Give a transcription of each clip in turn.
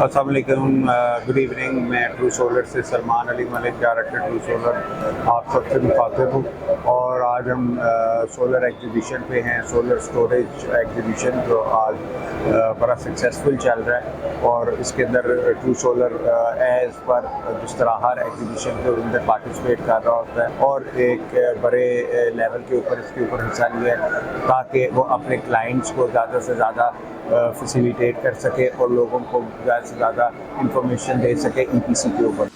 अस्सलाम वालेकुम, good evening. मैं ट्रू सोलर से Salman Ali Malik, director true solar, आप सबसे मुखातिब हूँ। और आज हम सोलर एग्जीबिशन पे हैं, सोलर स्टोरेज एग्जीबिशन, जो आज बड़ा सक्सेसफुल चल रहा है। और इसके अंदर ट्रू सोलर एज़ पर जिस तरह हर एग्जीबिशन के अंदर पार्टिसिपेट कर रहा होता है और एक बड़े लेवल के ऊपर इसके ऊपर हिस्सा लिया है, ताकि वो अपने क्लाइंट्स को ज़्यादा से ज़्यादा फैसिलिटेट कर सके और लोगों को ज़्यादा से ज़्यादा इंफॉर्मेशन दे सके ईपीसी के ऊपर।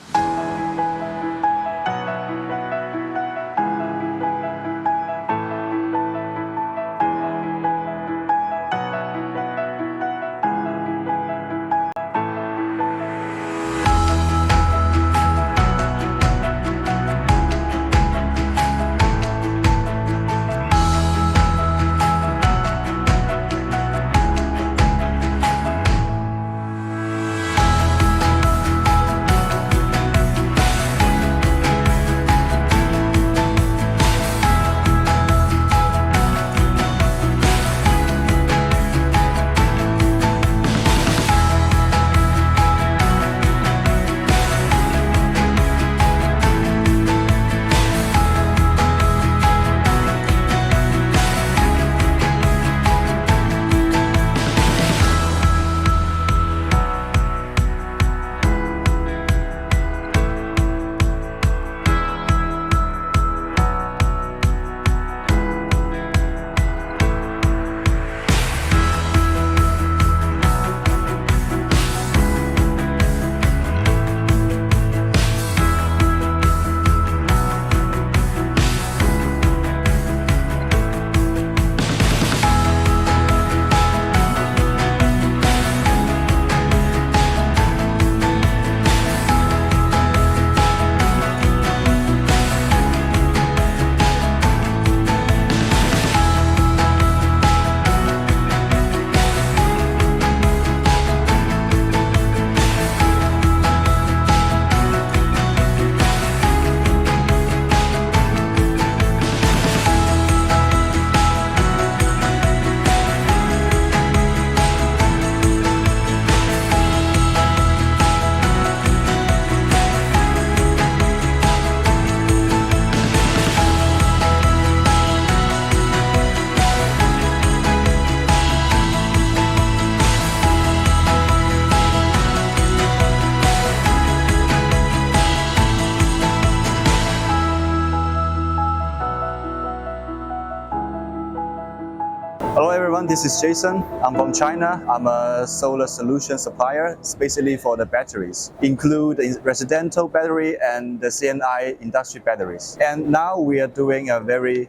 Hello everyone, this is Jason. I'm from China. I'm a solar solution supplier, especially for the batteries, include the residential battery and the CNI industry batteries. And now we are doing a very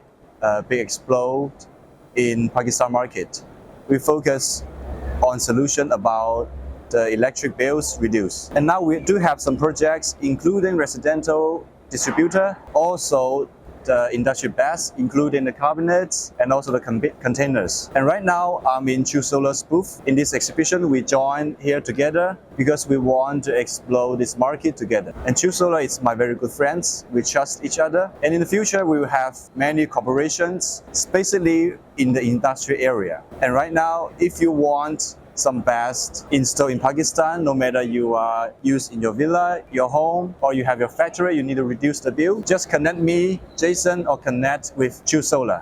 big explode in Pakistan market. We focus on solution about the electric bills reduce. And now we do have some projects, including residential distributor, also the industry BESS, including the cabinets and also the containers. And right now, I'm in True Solar's booth. In this exhibition, we join here together because we want to explore this market together. And True Solar is my very good friends. We trust each other. And in the future, we will have many corporations, especially in the industry area. And right now, if you want some BESS installed in Pakistan, no matter you are used in your villa, your home, or you have your factory, you need to reduce the bill, just connect me, Jason, or connect with True Solar.